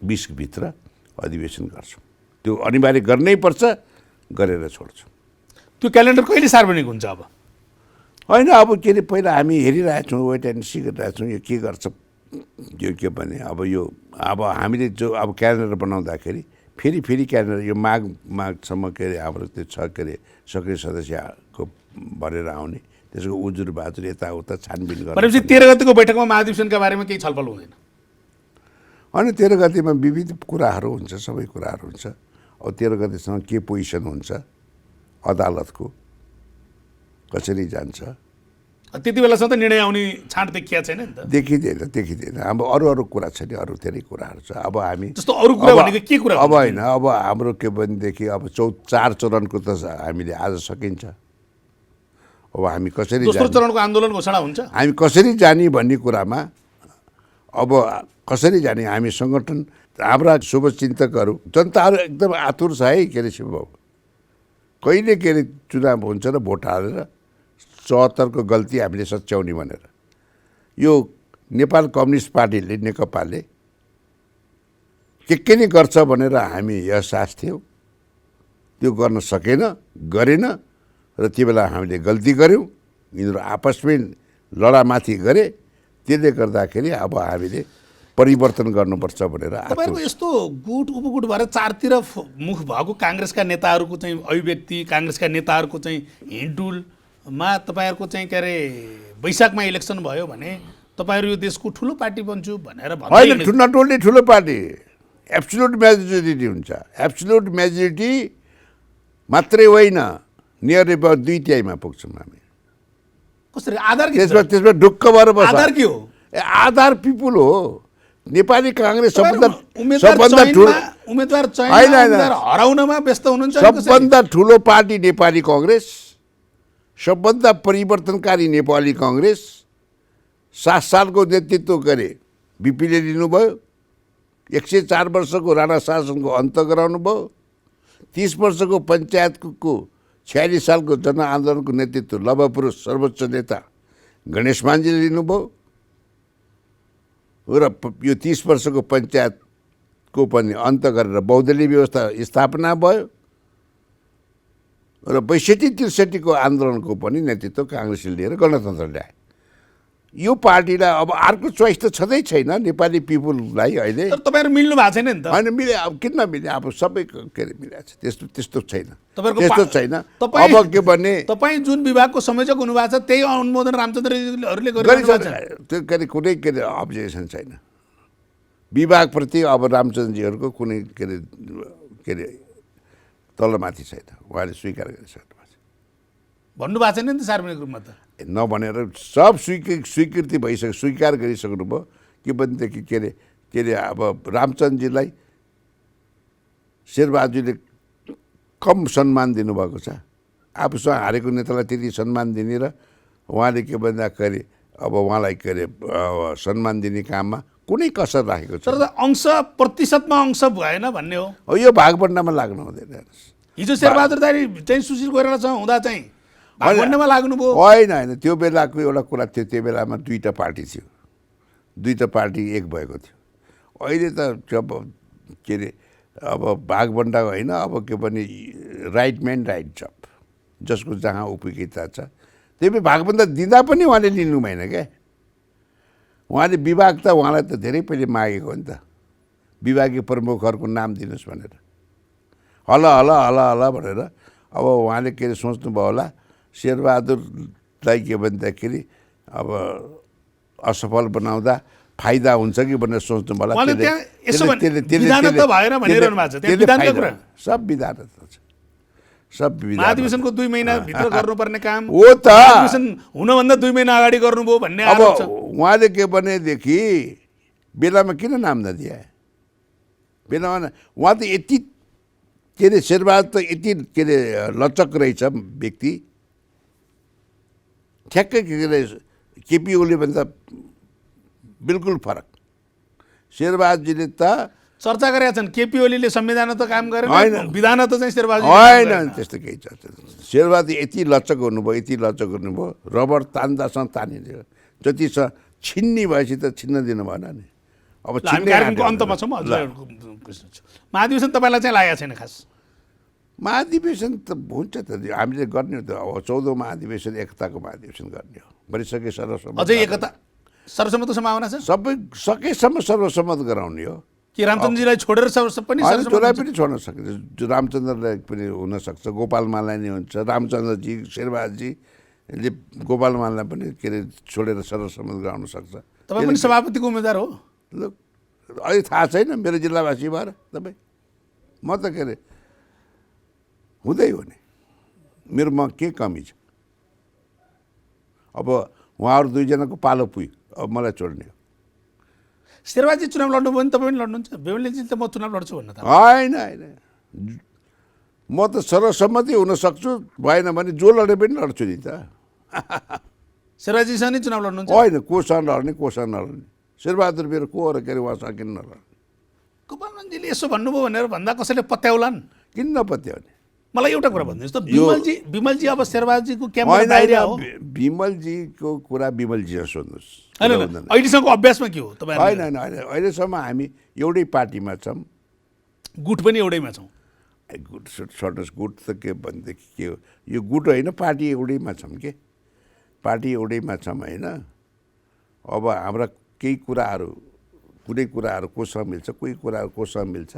20 भित्र अधिवेशन गर्छौँ। त्यो अनिवार्य गर्नै पर्छ, गरेर छोड्छौँ। त्यो क्यालेन्डर कहिले सार्वजनिक हुन्छ? अब होइन, अब के अरे पहिला हामी हेरिरहेको छौँ, वेट एन्ड सी गरिरहेको छौँ, यो के गर्छ, यो के भने अब हामीले जो अब क्यालेन्डर बनाउँदाखेरि फेरि क्यालेन्डर यो माघसम्म के अरे हाम्रो त्यो छ के अरे सक्रिय सदस्यको भरेर आउने, त्यसको उजुर बहादुर यताउता छानबिन गर्नु। भनेपछि 13 गतिको बैठकमा महाधिवेशनका बारेमा केही छलफल हुँदैन? अनि 13 गतिमा विविध कुराहरू हुन्छ, सबै कुराहरू हुन्छ। अब 13 गतिसँग के पोजिसन हुन्छ, अदालतको कसरी जान्छ, त्यति बेलासम्म त निर्णय आउने छाँट देखिया छैन नि त? देखिँदैन। अब अरू कुरा छ नि, अरू धेरै कुराहरू छ। अब हामी जस्तो अरू कुरा भनेको के कुरा? अब होइन, अब हाम्रो के भनेदेखि अब 4 चरणको त हामीले आज सकिन्छ। अब हामी कसरी दोस्रो चरणको आन्दोलन घोषणा हुन्छ, हामी कसरी जाने भन्ने कुरामा अब कसरी जाने, हामी सङ्गठन हाम्रा शुभचिन्तकहरू जनताहरू एकदम आतुर छ है के अरे शिवबाबु, कहिले के अरे चुनाव हुन्छ र भोट हालेर 74 को गल्ती हामीले सच्याउने भनेर। यो नेपाल कम्युनिस्ट पार्टीले नेकपाले के नै गर्छ भनेर हामी यस थियौँ, त्यो गर्न सकेन, गरेन र त्यो बेला हामीले गल्ती गऱ्यौँ, यिनीहरू आपसमै लडामाथि गरे, त्यसले गर्दाखेरि अब हामीले परिवर्तन गर्नुपर्छ भनेर। तपाईँको यस्तो गुट उपगुट भएर चारतिर मुख भएको काङ्ग्रेसका नेताहरूको चाहिँ अभिव्यक्ति, काङ्ग्रेसका नेताहरूको चाहिँ हिँडडुलमा तपाईँहरूको चाहिँ के अरे वैशाखमा इलेक्सन भयो भने तपाईँहरू यो देशको ठुलो पार्टी बन्छु भनेर होइन, नट ओन्ली ठुलो पार्टी, एब्सोल्युट मेजोरिटी हुन्छ। एब्सोल्युट मेजोरिटी मात्रै होइन, नियर अबाउट 2/3 पुग्छौँ हामी। कसरी आधार के? त्यसमा ढुक्क भएर बस्छ। आधार के हो? आधार पिपुल हो। नेपाली काङ्ग्रेस सबभन्दा उम्मेदवार हराउनमा व्यस्त हुनुहुन्छ। सबभन्दा ठुलो पार्टी नेपाली काङ्ग्रेस, सबभन्दा परिवर्तनकारी नेपाली काङ्ग्रेस। 7 सालको नेतृत्व गरे बिपीले लिनुभयो, 104 वर्षको राणा शासनको अन्त गराउनु भयो, 30 वर्षको पञ्चायतको 46 सालको जनआन्दोलनको नेतृत्व लवपुरुष सर्वोच्च नेता गणेश मान्जीले लिनुभयो र यो 30 वर्षको पञ्चायतको पनि अन्त गरेर बहुदलीय व्यवस्था स्थापना भयो र 62-63 को आन्दोलनको पनि नेतृत्व काङ्ग्रेसले लिएर गणतन्त्र ल्याए। यो पार्टीलाई अब अर्को चोइस त छँदै छैन नेपाली पिपुललाई अहिले। तपाईँहरू मिल्नु भएको छैन नि त? होइन, मिले, अब किन नमिले, अब सबै के अरे मिलेको छ, त्यस्तो छैन, तपाईँको त्यस्तो छैन। अब के भन्ने, तपाईँ जुन विभागको संयोजक हुनुभएको छ त्यही अनुमोदन रामचन्द्रहरूले गरिरहेको छ, त्यो के अरे कुनै के अरे अब्जेक्सन छैन विभागप्रति। अब रामचन्द्रजीहरूको कुनै के अरे तलमाथि छैन, उहाँले स्वीकार गरिसक्नु भएको छ। भन्नुभएको छैन नि त सार्वजनिक रूपमा त? नभनेर सब स्वीकृति भइसक्यो, स्वीकार गरिसक्नु भयो। के भनेदेखि के अरे अब रामचन्द्रजीलाई शेरबहादुरले कम सम्मान दिनुभएको छ, आफूसँग हारेको नेतालाई त्यति सम्मान दिने र उहाँले के भन्दाखेरि अब उहाँलाई के अरे सम्मान दिने काममा कुनै कसर राखेको छ। तर अंश प्रतिशतमा अंश भएन भन्ने हो। यो भागबण्डामा लाग्नु हुँदैन। हिजो शेरबहादुर दाइ चाहिँ सुशील कोइरालासँग हुँदा चाहिँ भागबण्डामा लाग्नुभयो? होइन, त्यो बेलाको एउटा कुरा थियो, त्यो बेलामा 2टा पार्टी थियो, 2टा पार्टी एक भएको थियो। अहिले त जब के अरे अब भागबण्डा होइन, अब के भने राइट म्यान राइट जब, जसको जहाँ उपयोगिता छ त्यही भागबण्डा दिँदा पनि उहाँले लिनु भएन क्या। उहाँले विभाग त उहाँलाई त धेरै पहिले मागेको हो नि त, विभागीय प्रमुखहरूको नाम दिनुहोस् भनेर, हल भनेर। अब उहाँले के अरे सोच्नुभयो होला शेरबहादुरलाई के भन्दाखेरि अब असफल बनाउँदा फाइदा हुन्छ कि भनेर सोच्नु होला। सब विधान सब महाधिवेशनको 2 महिना भित्र गर्नुपर्ने काम हो त, अधिवेशन हुनभन्दा 2 महिना अगाडि गर्नुभयो भन्ने अब उहाँले के भनेदेखि बेलामा किन नाम नदिए? बेलामा उहाँ त यति के अरे शेरबहादुर त यति के अरे लचक रहेछ व्यक्ति, ठ्याक्कै के अरे केपी ओली भन्दा बिल्कुल फरक। शेरबहादुरजीले त चर्चा गरेका छन् केपी ओलीले संविधान त काम गरेन, होइन। विधान त चाहिँ शेरबहादुर होइन, त्यस्तो केही चर्चा। शेरबहादुर यति लचक हुनुभयो, रबर तान्दासँग तानिदियो, जति छिन्नी भएपछि त छिन्न दिनु भएन नि। अब हामी कार्यक्रमको अन्तमा छौँ। महाधिवेशन तपाईँलाई चाहिँ लागेको छैन खास? महाधिवेशन त हुन्छ त, हामीले गर्ने हो त। अब 14औं महाधिवेशन एकताको महाधिवेशन गर्ने हो, भनिसके सर्वसम्मत। अझै एकता सर्वसम्मत सम्भावना छ? सबै सकेसम्म सर्वसम्मत गराउने हो। कि रामचन्द्रजीलाई छोडेर पनि जसलाई पनि छोड्न सकिन्छ। रामचन्द्रलाई पनि हुनसक्छ, गोपाल मालाई नै हुन्छ, रामचन्द्रजी, शेरबहादुरजीले गोपाल मालाई पनि के अरे छोडेर सर्वसम्मत गराउन सक्छ। तपाईँ पनि सभापतिको उम्मेदवार हो? ल अहिले थाहा छैन मेरो जिल्लावासी भएर तपाईँ, म त के अरे हुँदै हो नि, मेरोमा के कमी छ? अब उहाँहरू दुईजनाको पालो पुग्यो, अब मलाई छोड्ने हो। शेरबहादुरजी चुनाव लड्नुभयो भने तपाईँ पनि लड्नुहुन्छ? बेहुलीजी त म चुनाव लड्छु भन्नु त? होइन, म त सर्वसम्मति हुन सक्छु, भएन भने जो लडे पनि लड्छु नि त। शेरबहादुरजीसँग नै चुनाव लड्नुहुन्छ? होइन, कोसँग लड्ने कोसँग नलड्ने, शेरबहादुर मेरो को हो र के अरे उहाँसँग किन नलड्ने? गोपालमानजीले यसो भन्नुभयो भनेर भन्दा कसैले पत्याउलान्? किन नपत्याउने? मलाई एउटा कुरा भनिदिनुहोस् त, विमलजी अब शेरबहादुरजीको क्याम्पबाट बाहिर हो? विमलजीको कुरा विमलजीसँग सोध्नुहोस्। होइन, अहिलेसम्मको अभ्यासमा के हो तपाईँ? होइन, अहिलेसम्म हामी एउटै पार्टीमा छौँ, गुट पनि एउटैमा छौँ। गुट छोड्नुहोस्, गुट त के भनेदेखि के हो, यो गुट होइन, पार्टी एउटैमा छौँ के, पार्टी एउटैमा छौँ होइन। अब हाम्रा केही कुराहरू, कुनै कुराहरू कोसँग मिल्छ, कोही कुराहरू कोसँग मिल्छ,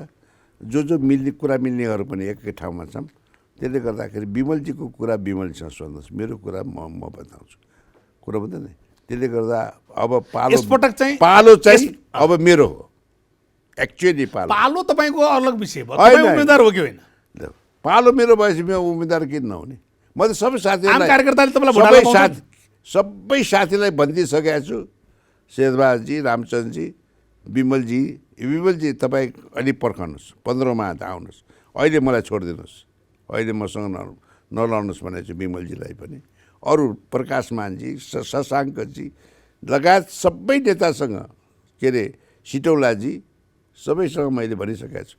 जो मिल्ने कुरा मिल्नेहरू पनि एकै ठाउँमा छौँ। त्यसले गर्दाखेरि विमलजीको कुरा विमलजीसँग सोध्नुहोस्, मेरो कुरा म बताउँछु, कुरा बुझ्दैन नि। त्यसले गर्दा अब पालो चाहिँ अब मेरो हो, एक्चुअली पालो तपाईँको अलग विषय भयो, तपाईँ उम्मेदवार हो कि होइन? पालो मेरो भएपछि म उम्मेदवार किन नहुने? म त सबै साथीहरूलाई सबै साथीलाई भनिदिइसकेको छु, शेरबहादुरजी, रामचन्द्रजी, विमलजी तपाईँ अलि पर्खनुहोस्, 15औं माघ आउनुहोस्, अहिले मलाई छोडिदिनुहोस्, अहिले मसँग नलड्नुहोस् भनेको छु विमलजीलाई पनि। अरू प्रकाश मानजी, शशाङ्कजी लगायत सबै नेतासँग, के अरे सिटौलाजी, सबैसँग मैले भनिसकेको छु।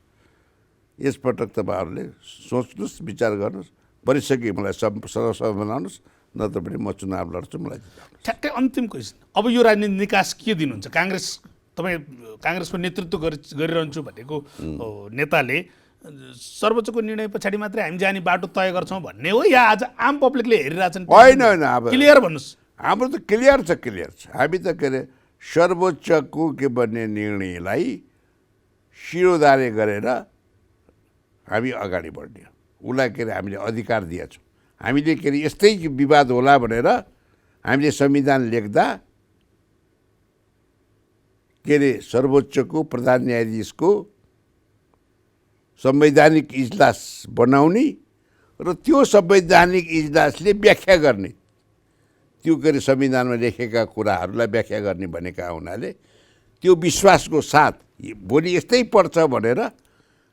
यसपटक तपाईँहरूले सोच्नुहोस्, विचार गर्नुहोस्, भनिसके मलाई सर्वसम्मत बनाउनुहोस्, नत्र पनि म चुनाव लड्छु, मलाई जिताउनुहोस्। ठ्याक्कै अन्तिम क्वेसन, अब यो राजनीति निकास के दिनुहुन्छ? तपाईँ काङ्ग्रेसको नेतृत्व गरिरहन्छु भनेको नेताले सर्वोच्चको निर्णय पछाडि मात्रै हामी जाने बाटो तय गर्छौँ भन्ने हो, या आज आम पब्लिकले हेरिरहेछन्? होइन, अब क्लियर भन्नुहोस्। हाम्रो त क्लियर छ। हामी त के अरे सर्वोच्चको के भन्ने निर्णयलाई शिरोधार्य गरेर हामी अगाडि बढ्ने हो। उसलाई के अरे हामीले अधिकार दिएछौँ। हामीले के अरे यस्तै विवाद होला भनेर हामीले संविधान लेख्दा के अरे सर्वोच्चको प्रधान न्यायाधीशको संवैधानिक इजलास बनाउने र त्यो संवैधानिक इजलासले व्याख्या गर्ने, त्यो के अरे संविधानमा लेखेका कुराहरूलाई व्याख्या गर्ने भनेका हुनाले त्यो विश्वासको साथ भोलि यस्तै पर्छ भनेर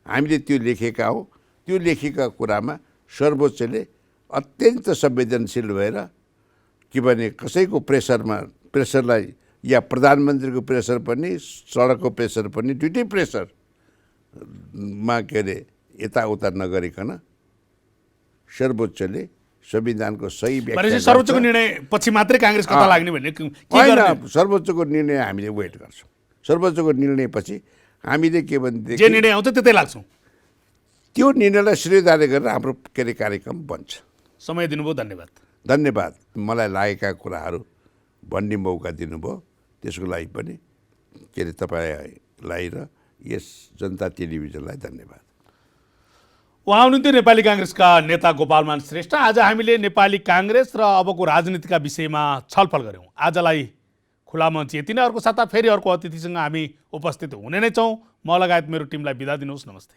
हामीले त्यो लेखेका हौँ। त्यो लेखेका कुरामा सर्वोच्चले अत्यन्त संवेदनशील भएर, के भने कसैको प्रेसरलाई या प्रधानमन्त्रीको प्रेसर पनि, सडकको प्रेसर पनि, दुइटै प्रेसरमा के अरे यताउता नगरिकन सर्वोच्चले संविधानको सही व्याख्या। सर्वोच्चको निर्णय पछि मात्रै काङ्ग्रेस कता लाग्ने भन्ने होइन, सर्वोच्चको निर्णय हामीले वेट गर्छौँ। सर्वोच्चको निर्णयपछि हामीले के भनेदेखि जे निर्णय आउँछ त्यतै लाग्छौँ। त्यो निर्णयलाई श्रेयधार्य गरेर हाम्रो के अरे कार्यक्रम बन्छ। समय दिनुभयो, धन्यवाद। मलाई लागेका कुराहरू भन्ने मौका दिनुभयो, त्यसको लागि पनि के अरे तपाईँलाई र यस जनता टेलिभिजनलाई धन्यवाद। उहाँ हुनुहुन्थ्यो नेपाली काङ्ग्रेसका नेता गोपालमान श्रेष्ठ। आज हामीले नेपाली काङ्ग्रेस र अबको राजनीतिका विषयमा छलफल गऱ्यौँ। आजलाई खुला मञ्च यति नै। अर्को साता फेरि अर्को अतिथिसँग हामी उपस्थित हुने नै छौँ। म लगायत मेरो टिमलाई बिदा दिनुहोस्। नमस्ते।